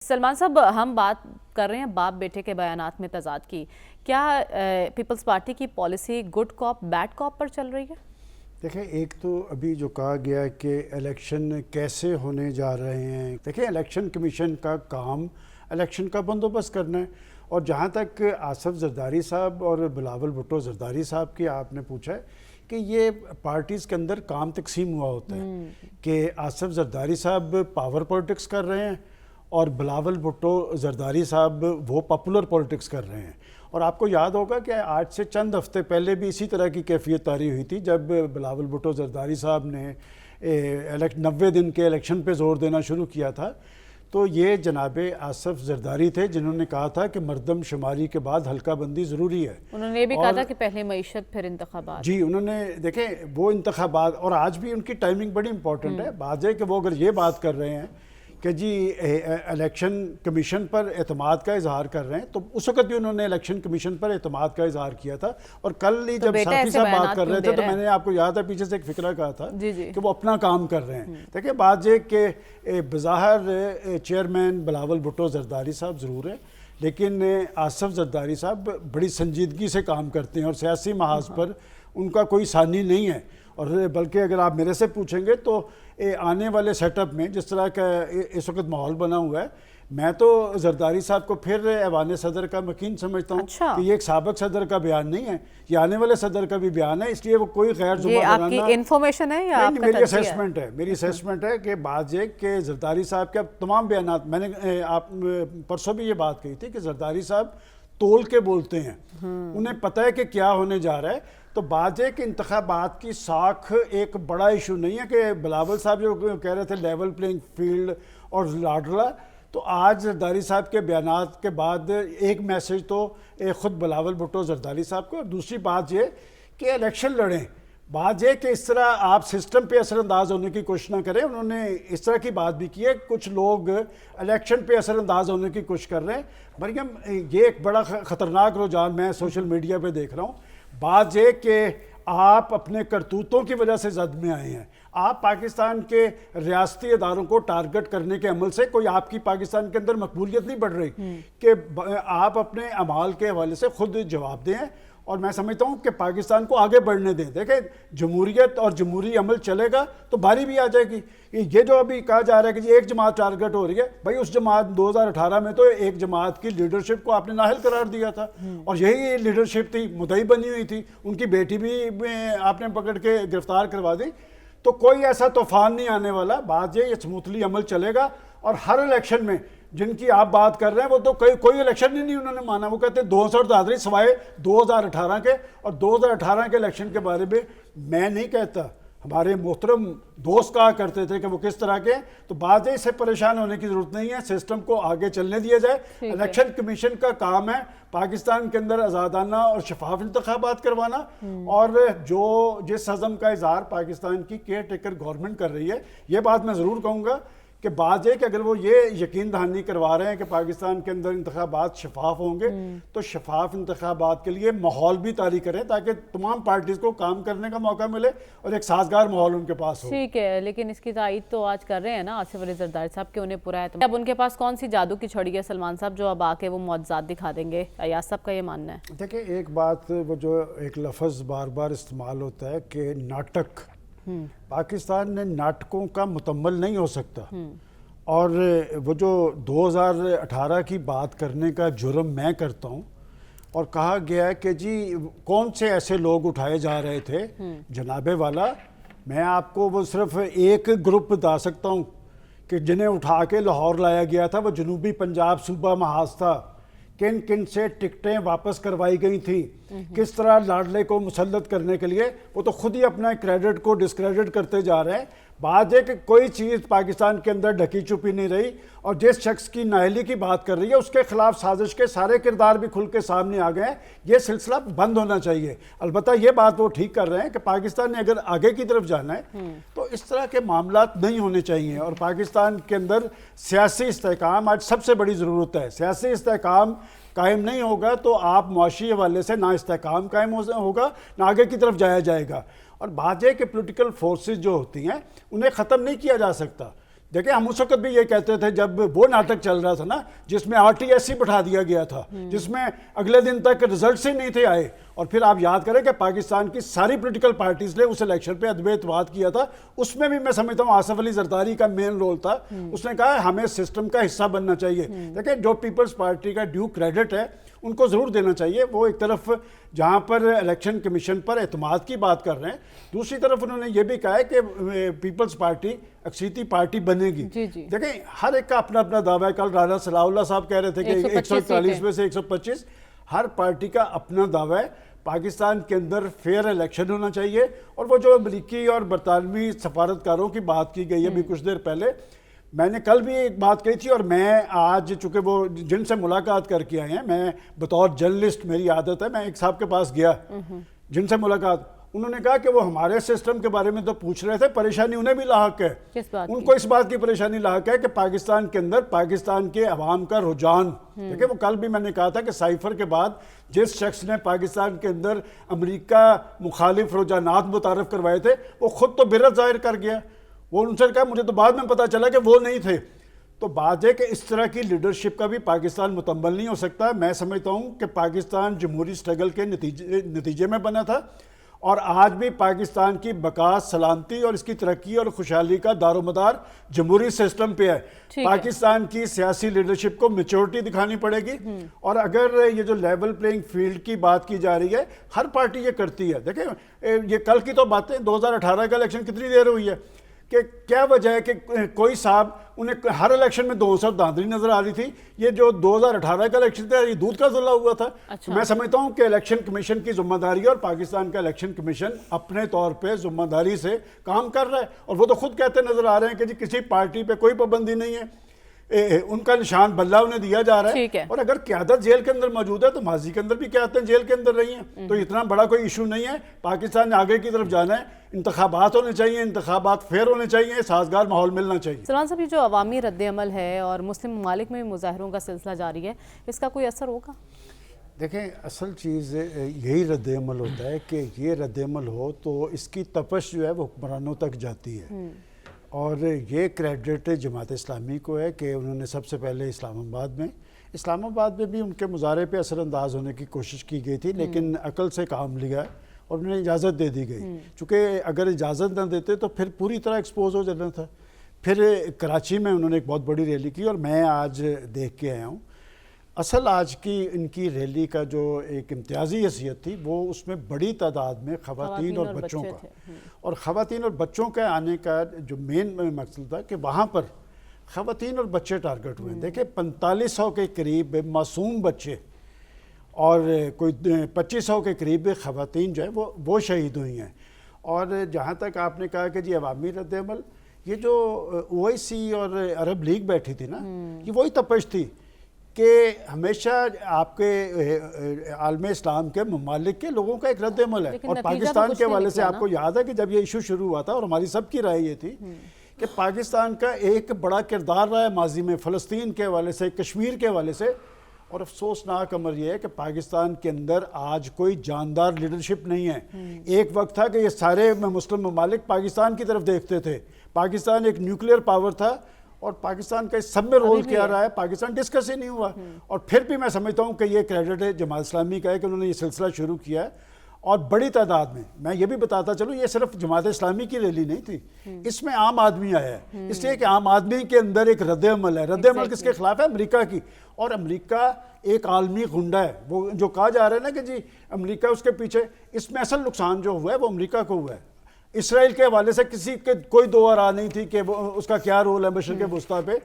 سلمان صاحب، ہم بات کر رہے ہیں باپ بیٹے کے بیانات میں تضاد کی. کیا پیپلز پارٹی کی پالیسی گڈ کاپ بیڈ کاپ پر چل رہی ہے؟ دیکھیں، ایک تو ابھی جو کہا گیا ہے کہ الیکشن کیسے ہونے جا رہے ہیں. دیکھیں، الیکشن کمیشن کا کام الیکشن کا بندوبست کرنا ہے. اور جہاں تک آصف زرداری صاحب اور بلاول بھٹو زرداری صاحب کی آپ نے پوچھا ہے کہ یہ پارٹیز کے اندر کام تقسیم ہوا ہوتا ہے کہ آصف زرداری صاحب پاور پولیٹکس کر رہے ہیں اور بلاول بھٹو زرداری صاحب وہ پاپولر پولیٹکس کر رہے ہیں. اور آپ کو یاد ہوگا کہ آج سے چند ہفتے پہلے بھی اسی طرح کی کیفیت طاری ہوئی تھی جب بلاول بھٹو زرداری صاحب نے 90 دن کے الیکشن پہ زور دینا شروع کیا تھا. تو یہ جناب آصف زرداری تھے جنہوں نے کہا تھا کہ مردم شماری کے بعد حلقہ بندی ضروری ہے. انہوں نے یہ بھی کہا تھا کہ پہلے معیشت پھر انتخابات. جی، انہوں نے دیکھیں وہ انتخابات، اور آج بھی ان کی ٹائمنگ بڑی امپورٹنٹ ہے. بات ہے کہ وہ اگر یہ بات کر رہے ہیں کہ جی الیکشن کمیشن پر اعتماد کا اظہار کر رہے ہیں، تو اس وقت بھی انہوں نے الیکشن کمیشن پر اعتماد کا اظہار کیا تھا. اور کل ہی جب صافی صاحب بات کر رہے تھے تو میں نے آپ کو یاد ہے پیچھے سے ایک فکرہ کہا تھا کہ وہ اپنا کام کر رہے ہیں. دیکھیں، بات یہ کہ بظاہر چیئرمین بلاول بھٹو زرداری صاحب ضرور ہے، لیکن آصف زرداری صاحب بڑی سنجیدگی سے کام کرتے ہیں اور سیاسی محاذ پر ان کا کوئی ثانی نہیں ہے. اور بلکہ اگر آپ میرے سے پوچھیں گے تو آنے والے سیٹ اپ میں جس طرح کا اس وقت ماحول بنا ہوا ہے، میں تو زرداری صاحب کو پھر ایوان صدر کا مکین سمجھتا ہوں کہ یہ ایک سابق صدر کا بیان نہیں ہے، یہ آنے والے صدر کا بھی بیان ہے. اس لیے وہ کوئی غیر ذمہ دارانہ، یہ آپ کی انفارمیشن ہے یا آپ کا میری اسیسمنٹ ہے کہ بات یہ کہ زرداری صاحب کے تمام بیانات، میں نے آپ پرسوں بھی یہ بات کہی تھی کہ زرداری صاحب تول کے بولتے ہیں، انہیں پتہ ہے کہ کیا ہونے جا رہا ہے. تو بات ہے کہ انتخابات کی ساکھ ایک بڑا ایشو نہیں ہے کہ بلاول صاحب جو کہہ رہے تھے لیول پلینگ فیلڈ اور لاڈلا، تو آج زرداری صاحب کے بیانات کے بعد ایک میسج تو خود بلاول بھٹو زرداری صاحب کو، اور دوسری بات یہ کہ الیکشن لڑیں. بات یہ کہ اس طرح آپ سسٹم پہ اثر انداز ہونے کی کوشش نہ کریں. انہوں نے اس طرح کی بات بھی کی ہے، کچھ لوگ الیکشن پہ اثر انداز ہونے کی کوشش کر رہے ہیں. مریم، یہ ایک بڑا خطرناک رجحان میں سوشل میڈیا پہ دیکھ رہا ہوں. بات یہ کہ آپ اپنے کرتوتوں کی وجہ سے زد میں آئے ہیں. آپ پاکستان کے ریاستی اداروں کو ٹارگٹ کرنے کے عمل سے کوئی آپ کی پاکستان کے اندر مقبولیت نہیں بڑھ رہی کہ آپ اپنے اعمال کے حوالے سے خود جواب دیں. اور میں سمجھتا ہوں کہ پاکستان کو آگے بڑھنے دیں. دیکھیں، جمہوریت اور جمہوری عمل چلے گا تو باری بھی آ جائے گی. یہ جو ابھی کہا جا رہا ہے کہ جی ایک جماعت ٹارگٹ ہو رہی ہے، بھائی اس جماعت 2018 میں تو ایک جماعت کی لیڈرشپ کو آپ نے نااہل قرار دیا تھا، اور یہی لیڈرشپ تھی، مدعی بنی ہوئی تھی. ان کی بیٹی بھی آپ نے پکڑ کے گرفتار کروا دی. تو کوئی ایسا طوفان نہیں آنے والا. بات یہ سموتھلی عمل چلے گا. اور ہر الیکشن میں جن کی آپ بات کر رہے ہیں وہ تو کوئی الیکشن ہی نہیں انہوں نے مانا. وہ کہتے ہیں 200 سوائے 2018 کے. اور 2018 کے الیکشن کے بارے میں میں نہیں کہتا، ہمارے محترم دوست کہا کرتے تھے کہ وہ کس طرح کے. تو بات ہے، اس سے پریشان ہونے کی ضرورت نہیں ہے. سسٹم کو آگے چلنے دیا جائے. الیکشن کمیشن کا کام ہے پاکستان کے اندر آزادانہ اور شفاف انتخابات کروانا. اور جو جس عزم کا اظہار پاکستان کی کیئر ٹیکر گورنمنٹ کر رہی ہے، یہ بات میں ضرور کہوں گا کہ بات ہے کہ اگر وہ یہ یقین دہانی کروا رہے ہیں کہ پاکستان کے اندر انتخابات شفاف ہوں گے، تو شفاف انتخابات کے لیے ماحول بھی طاری کریں تاکہ تمام پارٹیز کو کام کرنے کا موقع ملے اور ایک سازگار ماحول ان کے پاس ہو. ٹھیک ہے، لیکن اس کی تائید تو آج کر رہے ہیں نا آصف علی زرداری صاحب کہ انہیں پورا اعتماد. اب ان کے پاس کون سی جادو کی چھڑی ہے سلمان صاحب جو اب آ کے وہ معجزات دکھا دیں گے؟ ایاز صاحب کا یہ ماننا ہے. دیکھیں، ایک بات، وہ جو ایک لفظ بار بار استعمال ہوتا ہے کہ ناٹک، پاکستان نے ناٹکوں کا متمل نہیں ہو سکتا. اور وہ جو 2018 کی بات کرنے کا جرم میں کرتا ہوں، اور کہا گیا ہے کہ جی کون سے ایسے لوگ اٹھائے جا رہے تھے، جناب والا میں آپ کو وہ صرف ایک گروپ بتا سکتا ہوں کہ جنہیں اٹھا کے لاہور لایا گیا تھا. وہ جنوبی پنجاب صوبہ محاذ تھا. کن کن سے ٹکٹیں واپس کروائی گئی تھیں، کس طرح لاڈلے کو مسلط کرنے کے لیے. وہ تو خود ہی اپنا کریڈٹ کو ڈسکریڈٹ کرتے جا رہے ہیں. بات ہے کہ کوئی چیز پاکستان کے اندر ڈھکی چھپی نہیں رہی، اور جس شخص کی نااہلی کی بات کر رہی ہے اس کے خلاف سازش کے سارے کردار بھی کھل کے سامنے آ گئے ہیں. یہ سلسلہ بند ہونا چاہیے. البتہ یہ بات وہ ٹھیک کر رہے ہیں کہ پاکستان نے اگر آگے کی طرف جانا ہے تو اس طرح کے معاملات نہیں ہونے چاہیے. اور پاکستان کے اندر سیاسی استحکام آج سب سے بڑی ضرورت ہے. سیاسی استحکام قائم نہیں ہوگا تو آپ معاشی حوالے سے نہ استحکام قائم ہوگا، نہ آگے کی طرف جایا جائے گا. اور بات یہ کہ پولیٹیکل فورسز جو ہوتی ہیں انہیں ختم نہیں کیا جا سکتا. دیکھیں ہم اس وقت بھی یہ کہتے تھے جب وہ ناٹک چل رہا تھا نا جس میں RTSC بٹھا دیا گیا تھا، جس میں اگلے دن تک رزلٹس ہی نہیں تھے آئے، اور پھر آپ یاد کریں کہ پاکستان کی ساری پولیٹیکل پارٹیز نے اس الیکشن پہ عدم اعتماد کیا تھا، اس میں بھی میں سمجھتا ہوں آصف علی زرداری کا مین رول تھا، اس نے کہا ہمیں سسٹم کا حصہ بننا چاہیے۔ دیکھیں جو پیپلز پارٹی کا ڈیو کریڈٹ ہے ان کو ضرور دینا چاہیے، وہ ایک طرف جہاں پر الیکشن کمیشن پر اعتماد کی بات کر رہے ہیں، دوسری طرف انہوں نے یہ بھی کہا ہے کہ پیپلز پارٹی اکثریتی پارٹی بنے گی۔ دیکھیں ہر ایک کا اپنا اپنا دعویٰ ہے، کل رانا صلاح اللہ صاحب کہہ رہے تھے کہ 141 میں سے 125، ہر پارٹی کا اپنا دعویٰ ہے۔ پاکستان کے اندر فیئر الیکشن ہونا چاہیے، اور وہ جو امریکی اور برطانوی سفارتکاروں کی بات کی گئی ہے ابھی کچھ دیر پہلے، میں نے کل بھی ایک بات کہی تھی، اور میں آج چونکہ وہ جن سے ملاقات کر کے آئے ہیں، میں بطور جرنلسٹ میری عادت ہے، میں ایک صاحب کے پاس گیا جن سے ملاقات، انہوں نے کہا کہ وہ ہمارے سسٹم کے بارے میں تو پوچھ رہے تھے، پریشانی انہیں بھی لاحق ہے، ان کو اس بات کی پریشانی لاحق ہے کہ پاکستان کے اندر پاکستان کے عوام کا رجحان، دیکھیں وہ کل بھی میں نے کہا تھا کہ سائفر کے بعد جس شخص نے پاکستان کے اندر امریکہ مخالف رجحانات متعارف کروائے تھے وہ خود تو برت ظاہر کر گیا، وہ ان سے کہا مجھے تو بعد میں پتا چلا کہ وہ نہیں تھے۔ تو بات ہے کہ اس طرح کی لیڈرشپ کا بھی پاکستان مکمل نہیں ہو سکتا۔ میں سمجھتا ہوں کہ پاکستان جمہوری سٹرگل کے نتیجے میں بنا تھا، اور آج بھی پاکستان کی بقا، سلامتی اور اس کی ترقی اور خوشحالی کا دار و مدار جمہوری سسٹم پہ ہے۔ پاکستان کی سیاسی لیڈرشپ کو میچورٹی دکھانی پڑے گی، اور اگر یہ جو لیول پلینگ فیلڈ کی بات کی جا رہی ہے ہر پارٹی یہ کرتی ہے۔ دیکھیں یہ کل کی تو باتیں، 2018 کا الیکشن کتنی دیر ہوئی ہے، کہ کیا وجہ ہے کہ کوئی صاحب انہیں ہر الیکشن میں 200 دھاندلی نظر آ رہی تھی، یہ جو 2018 کا الیکشن تھا یہ دودھ کا ضلع ہوا تھا۔ میں سمجھتا ہوں کہ الیکشن کمیشن کی ذمہ داری ہے، اور پاکستان کا الیکشن کمیشن اپنے طور پہ ذمہ داری سے کام کر رہا ہے، اور وہ تو خود کہتے نظر آ رہے ہیں کہ جی کسی پارٹی پہ کوئی پابندی نہیں ہے، ان کا نشان بلہ انہیں دیا جا رہا ہے، اور اگر قیادت جیل کے اندر موجود ہے تو ماضی کے اندر بھی قیادتیں جیل کے اندر رہی ہیں، تو اتنا بڑا کوئی ایشو نہیں ہے۔ پاکستان نے آگے کی طرف جانا ہے، انتخابات ہونے چاہیے، انتخابات فیئر ہونے چاہیے، سازگار ماحول ملنا چاہیے۔ سلمان صاحب یہ جو عوامی رد عمل ہے اور مسلم ممالک میں بھی مظاہروں کا سلسلہ جاری ہے، اس کا کوئی اثر ہوگا؟ دیکھیں اصل چیز یہی رد عمل ہوتا ہے کہ یہ رد عمل ہو تو اس کی تپش جو ہے وہ حکمرانوں تک جاتی ہے، اور یہ کریڈٹ جماعت اسلامی کو ہے کہ انہوں نے سب سے پہلے اسلام آباد میں بھی ان کے مظاہرے پہ اثر انداز ہونے کی کوشش کی گئی تھی، لیکن عقل سے کام لیا اور انہیں اجازت دے دی گئی، چونکہ اگر اجازت نہ دیتے تو پھر پوری طرح ایکسپوز ہو جانا تھا۔ پھر کراچی میں انہوں نے ایک بہت بڑی ریلی کی، اور میں آج دیکھ کے آیا ہوں، اصل آج کی ان کی ریلی کا جو ایک امتیازی حیثیت تھی وہ اس میں بڑی تعداد میں خواتین اور بچوں کا، اور خواتین اور بچوں کے آنے کا جو مین مقصد تھا کہ وہاں پر خواتین اور بچے ٹارگٹ ہوئے ہیں۔ دیکھیں 4500 کے قریب معصوم بچے اور کوئی 2500 کے قریب خواتین جو ہے وہ شہید ہوئی ہیں، اور جہاں تک آپ نے کہا کہ جی عوامی رد عمل، یہ جو OIC اور عرب لیگ بیٹھی تھی نا، یہ وہی تپش تھی کہ ہمیشہ آپ کے عالم اسلام کے ممالک کے لوگوں کا ایک رد عمل ہے، اور پاکستان کے حوالے سے آپ کو یاد ہے کہ جب یہ ایشو شروع ہوا تھا اور ہماری سب کی رائے یہ تھی کہ پاکستان کا ایک بڑا کردار رہا ہے ماضی میں فلسطین کے حوالے سے، کشمیر کے حوالے سے، اور افسوسناک امر یہ ہے کہ پاکستان کے اندر آج کوئی جاندار لیڈرشپ نہیں ہے۔ ایک وقت تھا کہ یہ سارے مسلم ممالک پاکستان کی طرف دیکھتے تھے، پاکستان ایک نیوکلیئر پاور تھا، اور پاکستان کا اس سب میں رول کیا رہا ہے، پاکستان ڈسکس ہی نہیں ہوا، اور پھر بھی میں سمجھتا ہوں کہ یہ کریڈٹ ہے جماعت اسلامی کا ہے کہ انہوں نے یہ سلسلہ شروع کیا ہے، اور بڑی تعداد میں یہ بھی بتاتا چلوں یہ صرف جماعت اسلامی کی ریلی نہیں تھی، اس میں عام آدمی آیا ہے، اس لیے کہ عام آدمی کے اندر ایک رد عمل ہے۔ رد عمل کس کے خلاف ہے؟ امریکہ کی، اور امریکہ ایک عالمی غنڈہ ہے، وہ جو کہا جا رہا ہے نا کہ جی امریکہ اس کے پیچھے، اس میں اصل نقصان جو ہوا ہے وہ امریکہ کو ہوا ہے۔ اسرائیل کے حوالے سے کسی کے کوئی دو آراء نہیں تھی کہ وہ اس کا کیا رول ہے مشرق وسطیٰ پہ،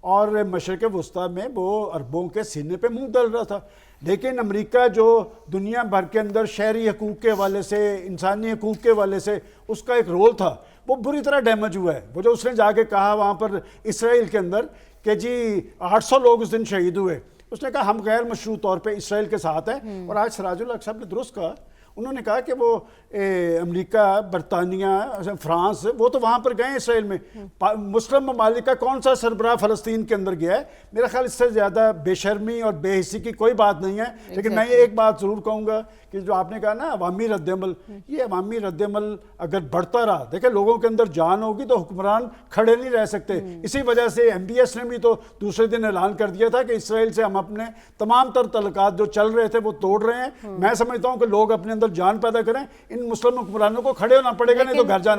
اور مشرق وسطیٰ میں وہ عربوں کے سینے پہ منہ ڈل رہا تھا، لیکن امریکہ جو دنیا بھر کے اندر شہری حقوق کے حوالے سے، انسانی حقوق کے حوالے سے اس کا ایک رول تھا، وہ بری طرح ڈیمیج ہوا ہے۔ وہ جو اس نے جا کے کہا وہاں پر اسرائیل کے اندر کہ جی 800 لوگ اس دن شہید ہوئے، اس نے کہا ہم غیر مشروط طور پہ اسرائیل کے ساتھ ہیں، اور آج سراج الحق صاحب نے درست کہا، انہوں نے کہا کہ وہ امریکہ، برطانیہ، فرانس، وہ تو وہاں پر گئے اسرائیل میں، مسلم ممالک کا کون سا سربراہ فلسطین کے اندر گیا ہے؟ میرا خیال اس سے زیادہ بے شرمی اور بے حسی کی کوئی بات نہیں ہے. لیکن میں ایک بات ضرور کہوں گا کہ جو آپ نے کہا نا عوامی رد عمل، یہ عوامی رد عمل اگر بڑھتا رہا، دیکھیں لوگوں کے اندر جان ہوگی تو حکمران کھڑے نہیں رہ سکتے. اسی وجہ سے MBS نے بھی تو دوسرے دن اعلان کر دیا تھا کہ اسرائیل سے ہم اپنے تمام تر تعلقات جو چل رہے تھے وہ توڑ رہے ہیں. میں سمجھتا ہوں کہ لوگ اپنے اندر جان پیدا کریں، ان مسلم حکمرانوں کو کھڑے ہونا پڑے گا، نہیں تو گھر جانا